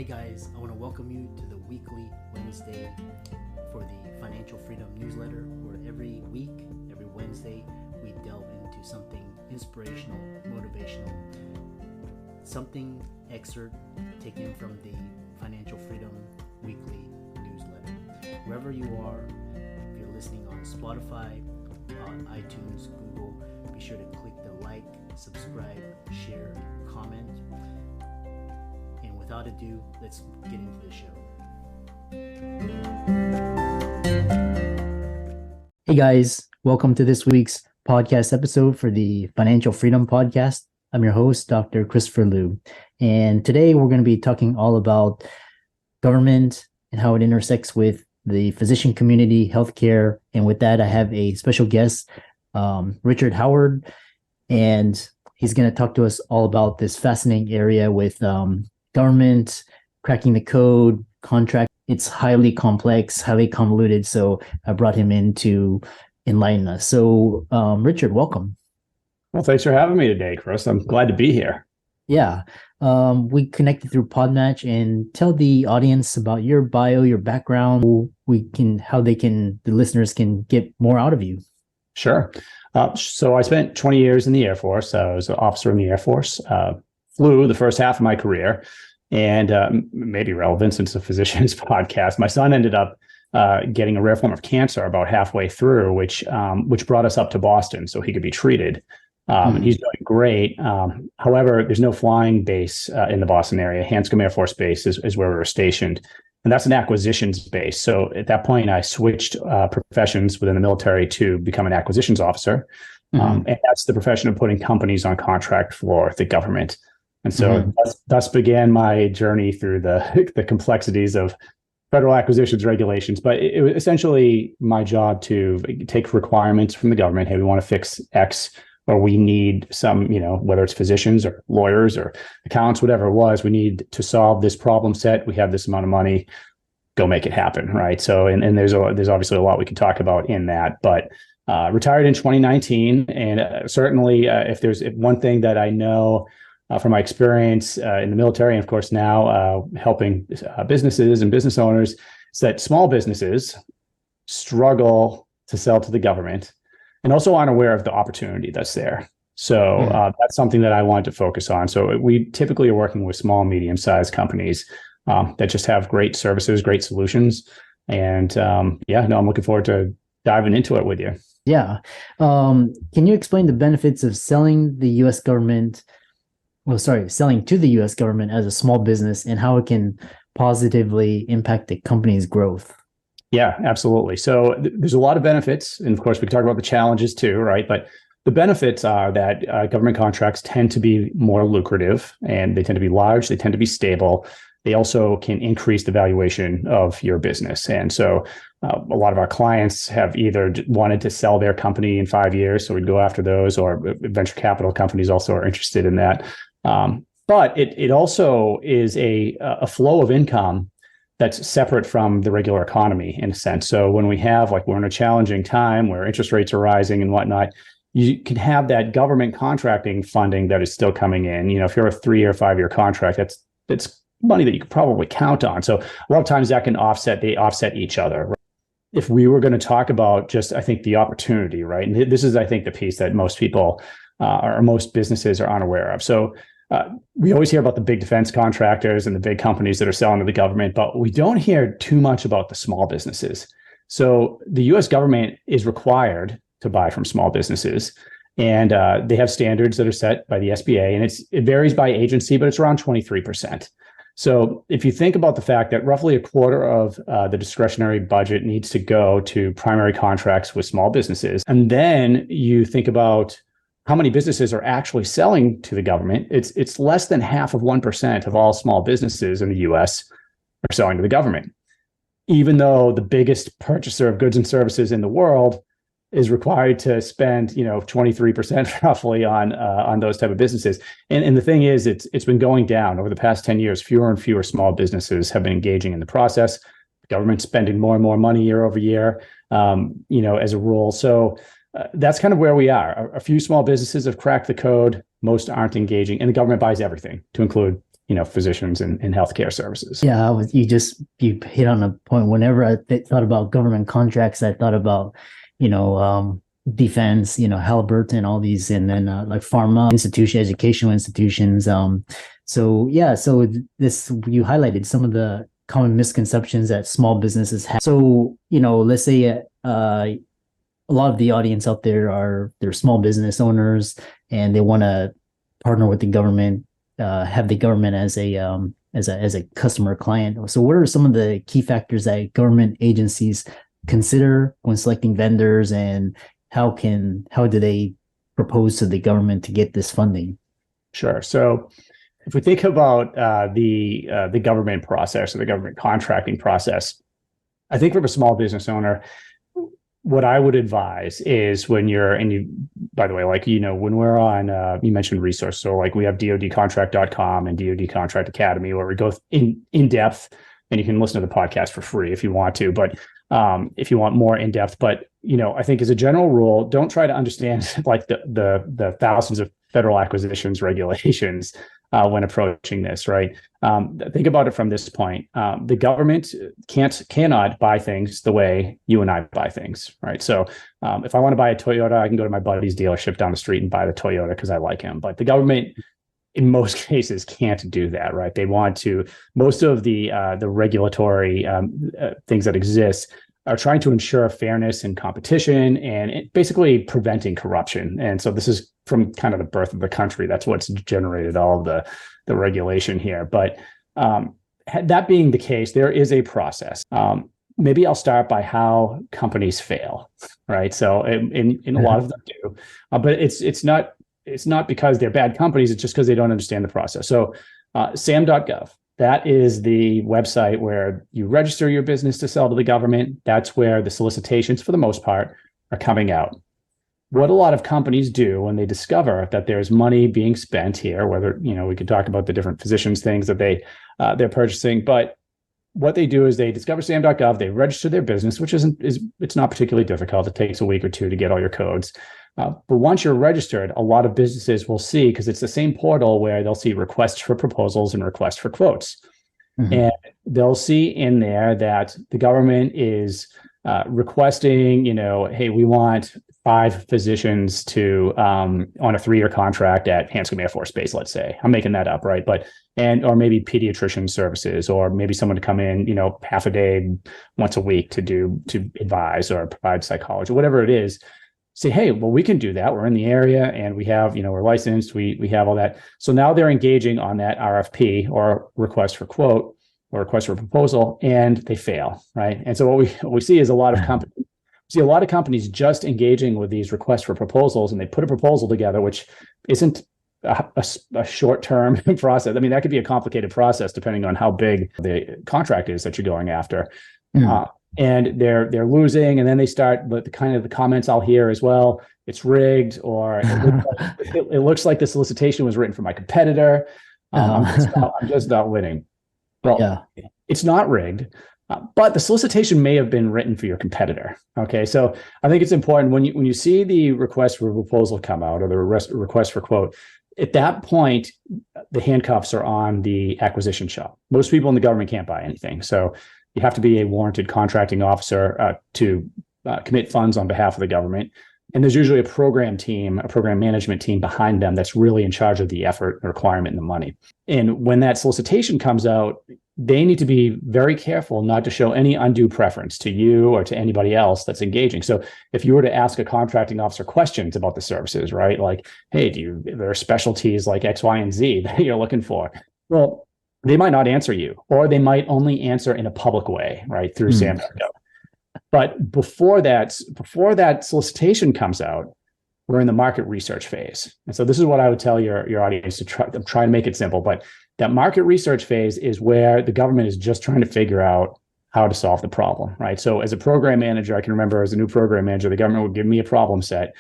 Hey guys, I want to welcome you to the weekly Wednesday for the Financial Freedom newsletter, where every week, every Wednesday, we delve into something inspirational, motivational, something excerpt taken from the Financial Freedom weekly newsletter. Wherever you are, if you're listening on Spotify, on iTunes, Google, be sure to click the like, subscribe, share, comment. And without ado, let's get into the show. Hey guys, welcome to this week's podcast episode for the Financial Freedom Podcast. I'm your host, Dr. Christopher Liu. And today we're going to be talking all about government and how it intersects with the physician community, healthcare. And with that, I have a special guest, Richard Howard, and he's going to talk to us all about this fascinating area with government, cracking the code, contract. It's highly complex, highly convoluted. So I brought him in to enlighten us. So Richard, welcome. Well, thanks for having me today, Chris. I'm glad to be here. Yeah. We connected through Podmatch, and tell the audience about your bio, your background, the listeners can get more out of you. Sure. So I spent 20 years in the Air Force. I was an officer in the Air Force, flew the first half of my career, and maybe relevant since the physician's podcast. My son ended up getting a rare form of cancer about halfway through, which brought us up to Boston so he could be treated. And he's doing great. However, there's no flying base in the Boston area. Hanscom Air Force Base is where we were stationed. And that's an acquisitions base. So at that point, I switched professions within the military to become an acquisitions officer. And that's the profession of putting companies on contract for the government. And so thus began my journey through the complexities of federal acquisitions regulations. But it was essentially my job to take requirements from the government. Hey, we want to fix X, or we need some, whether it's physicians or lawyers or accountants, whatever it was, we need to solve this problem set. We have this amount of money, go make it happen, right? So, and there's obviously a lot we can talk about in that, but retired in 2019. And certainly if there's one thing that I know from my experience in the military, and of course now helping businesses and business owners, is that small businesses struggle to sell to the government and also aren't aware of the opportunity that's there. So that's something that I wanted to focus on. So we typically are working with small, medium-sized companies that just have great services, great solutions. And I'm looking forward to diving into it with you. Yeah. Can you explain the benefits of selling to the U.S. government as a small business, and how it can positively impact the company's growth? Yeah, absolutely. So there's a lot of benefits. And of course, we can talk about the challenges too, right? But the benefits are that government contracts tend to be more lucrative, and they tend to be large. They tend to be stable. They also can increase the valuation of your business. And so a lot of our clients have either wanted to sell their company in 5 years, so we'd go after those, or venture capital companies also are interested in that. But it also is a flow of income that's separate from the regular economy in a sense. So when we're in a challenging time where interest rates are rising and whatnot, you can have that government contracting funding that is still coming in. If you're a 3 or 5 year contract, that's money that you could probably count on. So a lot of times they offset each other. Right? If we were going to talk about just, I think, the opportunity, right? And this is, I think, the piece that most people or most businesses are unaware of. So we always hear about the big defense contractors and the big companies that are selling to the government, but we don't hear too much about the small businesses. So the U.S. government is required to buy from small businesses, and they have standards that are set by the SBA, and it varies by agency, but it's around 23%. So if you think about the fact that roughly a quarter of the discretionary budget needs to go to primary contracts with small businesses, and then you think about how many businesses are actually selling to the government, it's less than 0.5% of all small businesses in the U.S. are selling to the government, even though the biggest purchaser of goods and services in the world is required to spend 23% roughly on those type of businesses. And the thing is, it's been going down over the past 10 years. Fewer and fewer small businesses have been engaging in the process. The government's spending more and more money year over year, as a rule. So that's kind of where we are. A few small businesses have cracked the code. Most aren't engaging, and the government buys everything, to include physicians in healthcare services. Yeah, you hit on a point. Whenever I thought about government contracts, I thought about, defense, Halliburton, all these, and then like pharma educational institutions. So this, you highlighted some of the common misconceptions that small businesses have. So, let's say a lot of the audience out there they're small business owners and they want to partner with the government, have the government as a customer client. So what are some of the key factors that government agencies consider when selecting vendors, and how do they propose to the government to get this funding? Sure. So if we think about the government process or the government contracting process, I think for a small business owner, what I would advise is when by the way, when we're on, you mentioned resources. So like we have DoDContract.com and DoD Contract Academy, where we go in depth, and you can listen to the podcast for free if you want to, but if you want more in depth. But, I think as a general rule, don't try to understand like the thousands of federal acquisitions regulations when approaching this, right? Think about it from this point. The government cannot buy things the way you and I buy things, right? So if I want to buy a Toyota, I can go to my buddy's dealership down the street and buy the Toyota because I like him. But the government, in most cases, can't do that, right? They want to. Most of the regulatory things that exist are trying to ensure fairness and competition, and basically preventing corruption. And so this is from kind of the birth of the country. That's what's generated all of the regulation here. But that being the case, there is a process. Maybe I'll start by how companies fail, right? So in a lot of them do, but it's not because they're bad companies. It's just because they don't understand the process. So sam.gov. That is the website where you register your business to sell to the government. That's where the solicitations, for the most part, are coming out. What a lot of companies do when they discover that there's money being spent here, whether, we could talk about the different physicians things that they're purchasing, but what they do is they discover sam.gov, they register their business, which it's not particularly difficult. It takes a week or two to get all your codes. But once you're registered, a lot of businesses will see, because it's the same portal where they'll see requests for proposals and requests for quotes. Mm-hmm. And they'll see in there that the government is requesting, hey, we want 5 physicians to on a 3-year contract at Hanscom Air Force Base, let's say. I'm making that up, right? Or maybe pediatrician services, or maybe someone to come in, half a day, once a week to advise or provide psychology, whatever it is. Say, hey, well, we can do that. We're in the area and we have, we're licensed, we have all that. So now they're engaging on that RFP or request for quote or request for proposal, and they fail, right? And so what we see is a lot of companies just engaging with these requests for proposals, and they put a proposal together, which isn't a short-term process. I mean, that could be a complicated process depending on how big the contract is that you're going after. Mm. And they're losing, and then they start the kind of the comments I'll hear as well. It's rigged, or it looks like the solicitation was written for my competitor. I'm just not winning. Well, yeah. It's not rigged, but the solicitation may have been written for your competitor. Okay, so I think it's important when you see the request for proposal come out, or the request for quote. At that point, the handcuffs are on the acquisition shop. Most people in the government can't buy anything, so you have to be a warranted contracting officer to commit funds on behalf of the government. And there's usually a program management team behind them that's really in charge of the effort, the requirement, and the money. And when that solicitation comes out, they need to be very careful not to show any undue preference to you or to anybody else that's engaging. So if you were to ask a contracting officer questions about the services, right? Like, hey, there are specialties like X, Y, and Z that you're looking for? Well, they might not answer you, or they might only answer in a public way, right, through sam.gov. But before that solicitation comes out, we're in the market research phase. And so this is what I would tell your audience to try to make it simple. But that market research phase is where the government is just trying to figure out how to solve the problem, right? So as a program manager, I can remember as a new program manager, the government would give me a problem set,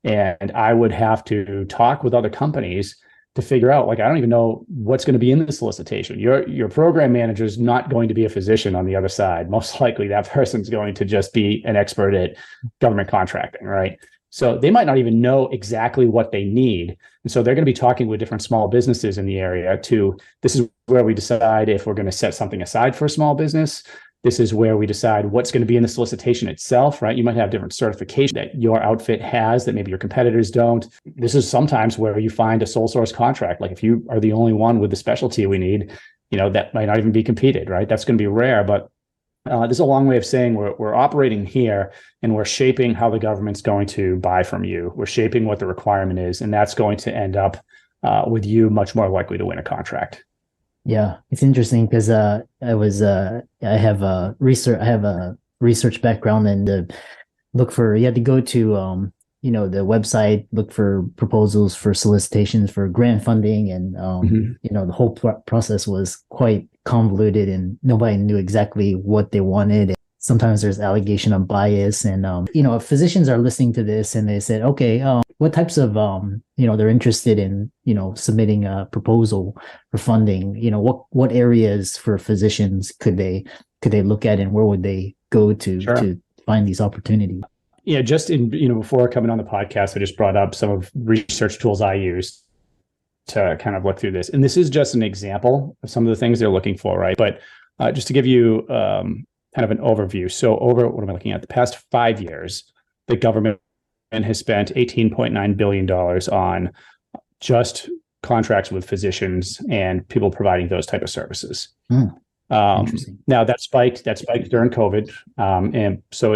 and I would have to talk with other companies to figure out, like, I don't even know what's going to be in the solicitation. Your program manager is not going to be a physician on the other side. Most likely that person's going to just be an expert at government contracting, right? So they might not even know exactly what they need. And so they're going to be talking with different small businesses in the area this is where we decide if we're going to set something aside for a small business. This is where we decide what's going to be in the solicitation itself, right? You might have different certification that your outfit has that maybe your competitors don't. This is sometimes where you find a sole source contract. Like if you are the only one with the specialty we need, that might not even be competed, right? That's going to be rare, but this is a long way of saying we're operating here and we're shaping how the government's going to buy from you. We're shaping what the requirement is, and that's going to end up with you much more likely to win a contract. Yeah, it's interesting because I have a research background, and you had to go to the website, look for proposals for solicitations for grant funding, and the whole process was quite convoluted, and nobody knew exactly what they wanted. Sometimes there's allegation of bias, and if physicians are listening to this and they said, okay, what types of they're interested in submitting a proposal for funding, what areas for physicians could they look at, and where would they go to find these opportunities? Yeah, just before coming on the podcast, I just brought up some of research tools I use to kind of look through this, and this is just an example of some of the things they're looking for, right? But just to give you kind of an overview. So over, what am I looking at? The past 5 years, the government has spent $18.9 billion on just contracts with physicians and people providing those type of services. Now that spiked during COVID. And so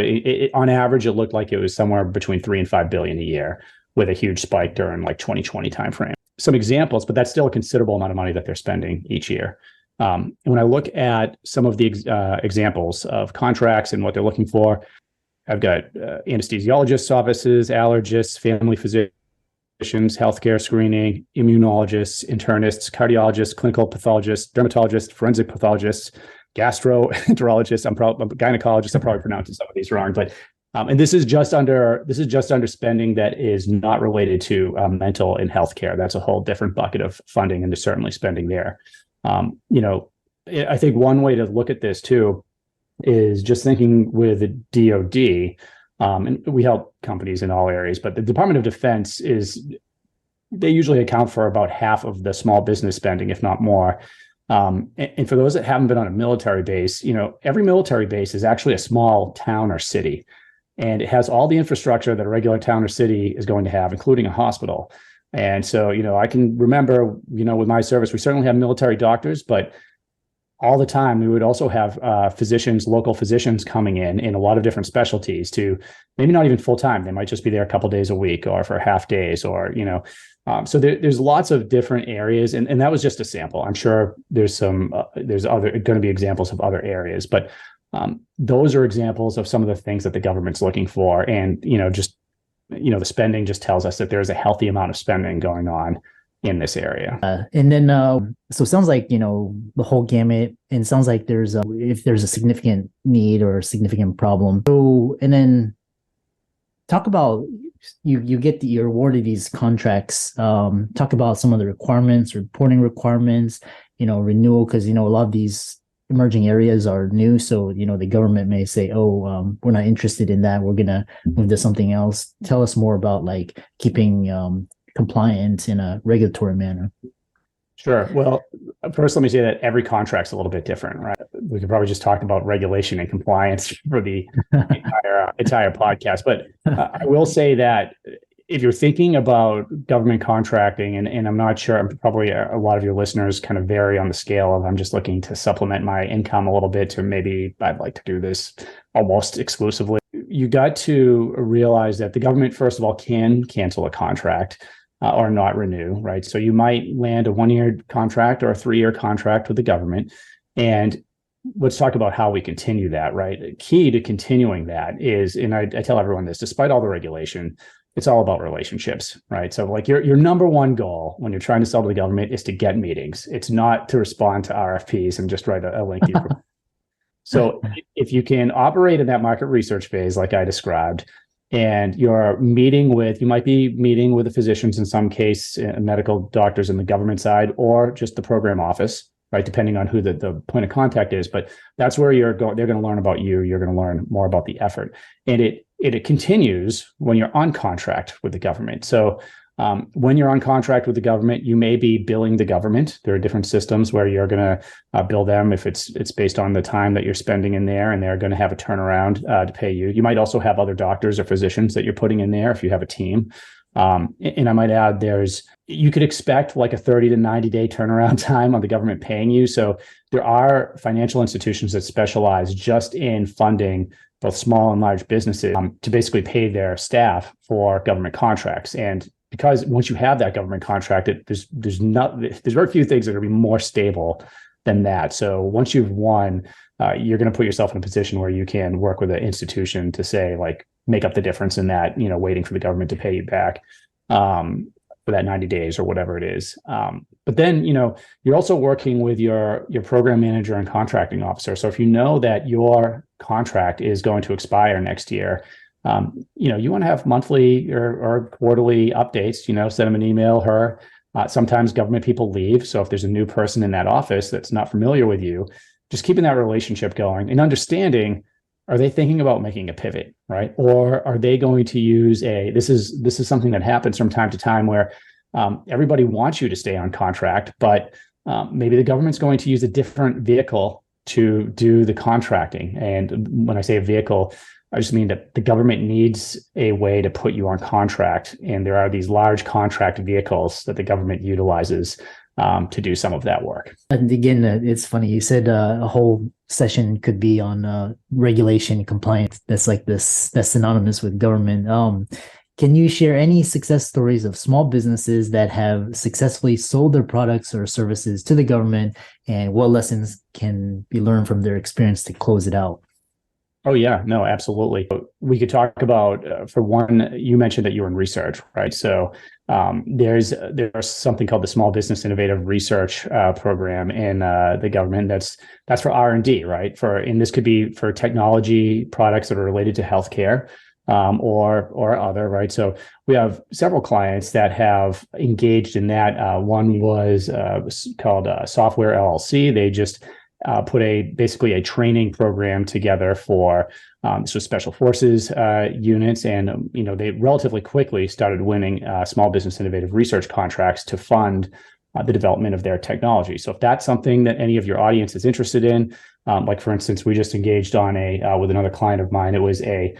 on average, it looked like it was somewhere between 3 and 5 billion a year, with a huge spike during like 2020 timeframe. Some examples, but that's still a considerable amount of money that they're spending each year. And when I look at some of the examples of contracts and what they're looking for, I've got anesthesiologists' offices, allergists, family physicians, healthcare screening, immunologists, internists, cardiologists, clinical pathologists, dermatologists, forensic pathologists, gastroenterologists. I'm gynecologists. I'm probably pronouncing some of these wrong, but and this is just under spending that is not related to mental and healthcare. That's a whole different bucket of funding, and there's certainly spending there. I think one way to look at this too is just thinking with the DoD, and we help companies in all areas, but the Department of Defense they usually account for about half of the small business spending, if not more. And for those that haven't been on a military base, every military base is actually a small town or city, and it has all the infrastructure that a regular town or city is going to have, including a hospital. And so, I can remember, with my service, we certainly have military doctors, but all the time we would also have local physicians coming in a lot of different specialties, to maybe not even full time. They might just be there a couple of days a week or for half days, or so there's lots of different areas, and that was just a sample. I'm sure there's going to be examples of other areas, but those are examples of some of the things that the government's looking for, and the spending just tells us that there's a healthy amount of spending going on in this area. And then, so it sounds like, the whole gamut, and it sounds like if there's a significant need or a significant problem. So, and then talk about, you're awarded these contracts. Talk about some of the requirements, reporting requirements, renewal, because, a lot of these emerging areas are new. So, the government may say, we're not interested in that. We're going to move to something else. Tell us more about like keeping compliant in a regulatory manner. Sure. Well, first, let me say that every contract's a little bit different, right? We could probably just talk about regulation and compliance for the entire podcast. But I will say that if you're thinking about government contracting, and I'm not sure, probably a lot of your listeners kind of vary on the scale of, I'm just looking to supplement my income a little bit, to maybe I'd like to do this almost exclusively. You got to realize that the government, first of all, can cancel a contract or not renew, right? So you might land a 1-year contract or a 3-year contract with the government. And let's talk about how we continue that, right? The key to continuing that is, and I tell everyone this, despite all the regulation, it's all about relationships, right? So like your number one goal when you're trying to sell to the government is to get meetings. It's not to respond to RFPs and just write a lengthy proposal. So if you can operate in that market research phase, like I described, and you might be meeting with the physicians, in some case, medical doctors in the government side, or just the program office, right? Depending on who the point of contact is, but that's where they're going to learn about you. You're going to learn more about the effort. And it continues when you're on contract with the government. So when you're on contract with the government, you may be billing the government. There are different systems where you're going to bill them if it's based on the time that you're spending in there, and they're going to have a turnaround to pay you. You might also have other doctors or physicians that you're putting in there if you have a team. And I might add, you could expect like a 30 to 90 day turnaround time on the government paying you. So there are financial institutions that specialize just in funding both small and large businesses to basically pay their staff for government contracts. And because once you have that government contract, there's very few things that are going to be more stable than that. So once you've won, you're going to put yourself in a position where you can work with an institution to say, like, make up the difference in that, waiting for the government to pay you back for that 90 days or whatever it is. But then, you're also working with your program manager and contracting officer. So if you know that your contract is going to expire next year, you want to have monthly or quarterly updates, send them an email, her. Sometimes government people leave. So if there's a new person in that office that's not familiar with you, just keeping that relationship going and understanding, are they thinking about making a pivot, right? Or are they going to use this is something that happens from time to time where everybody wants you to stay on contract, but maybe the government's going to use a different vehicle to do the contracting. And when I say a vehicle, I just mean that the government needs a way to put you on contract. And there are these large contract vehicles that the government utilizes to do some of that work. And again, it's funny. You said a whole session could be on regulation compliance. That's synonymous with government. Can you share any success stories of small businesses that have successfully sold their products or services to the government, and what lessons can be learned from their experience to close it out? Oh, yeah, no, absolutely. We could talk about, for one, you mentioned that you were in research, right? So there's something called the Small Business Innovative Research Program in the government. That's for R&D, right? And this could be for technology products that are related to healthcare or other, right? So we have several clients that have engaged in that. One was called Software LLC. They just put basically a training program together for special forces units, and they relatively quickly started winning small business innovative research contracts to fund the development of their technology. So if that's something that any of your audience is interested in, like for instance, we just engaged on with another client of mine. It was a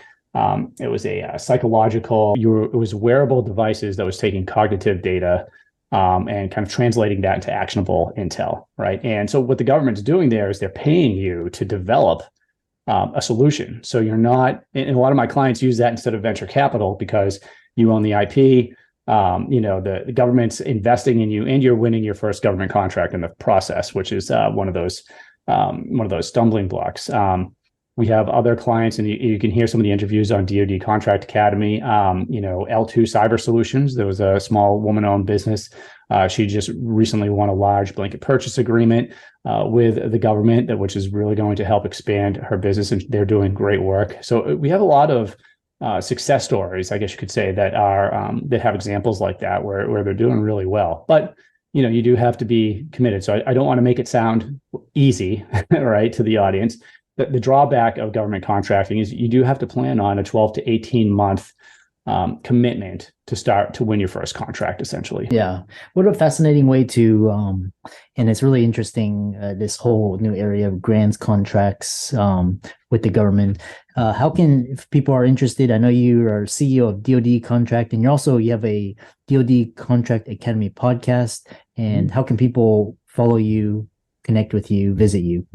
psychological. It was wearable devices that was taking cognitive data and kind of translating that into actionable intel, right? And so what the government's doing there is they're paying you to develop a solution. So you're not, and a lot of my clients use that instead of venture capital because you own the IP, the government's investing in you, and you're winning your first government contract in the process, which is one of those stumbling blocks. We have other clients, and you can hear some of the interviews on DoD Contract Academy. L2 Cyber Solutions. There was a small woman-owned business. She just recently won a large blanket purchase agreement with the government, which is really going to help expand her business, and they're doing great work. So we have a lot of success stories, I guess you could say, that are that have examples like that where they're doing really well. But you do have to be committed. So I don't want to make it sound easy, right, to the audience. The drawback of government contracting is you do have to plan on a 12 to 18 month commitment to start to win your first contract, essentially. Yeah. What a fascinating way to, and it's really interesting, this whole new area of grants contracts with the government. If people are interested, I know you are CEO of DoD Contract, and you have a DoD Contract Academy podcast. And how can people follow you, connect with you, visit you?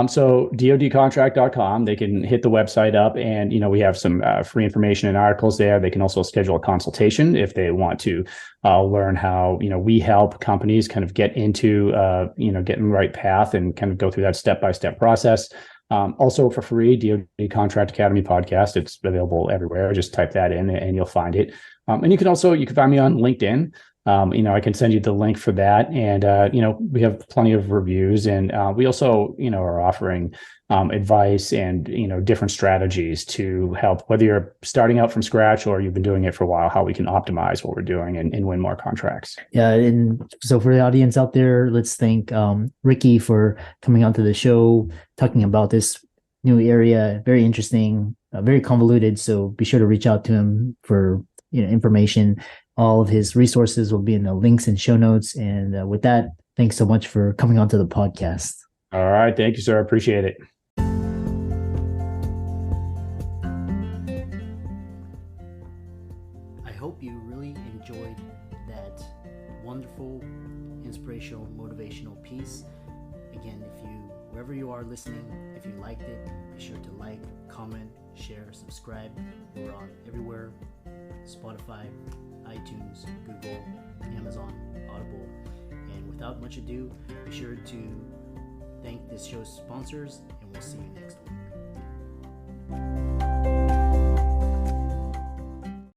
So dodcontract.com, they can hit the website up, and, we have some free information and articles there. They can also schedule a consultation if they want to learn how, we help companies kind of get into, get in the right path and kind of go through that step-by-step process. Also for free, DoD Contract Academy podcast. It's available everywhere. Just type that in and you'll find it. And you can find me on LinkedIn. I can send you the link for that. And, we have plenty of reviews, and we also, are offering advice and, different strategies to help, whether you're starting out from scratch or you've been doing it for a while, how we can optimize what we're doing and win more contracts. Yeah. And so for the audience out there, let's thank Ricky for coming onto the show, talking about this new area. Very interesting, very convoluted. So be sure to reach out to him for information. All of his resources will be in the links and show notes. And with that, thanks so much for coming onto the podcast. All right. Thank you, sir. I appreciate it. I hope you really enjoyed that wonderful, inspirational, motivational piece. Again, wherever you are listening, if you liked it, be sure to like, comment, share, subscribe. We're on everywhere: Spotify, iTunes, Google, Amazon, Audible. And without much ado, be sure to thank this show's sponsors, and we'll see you next week.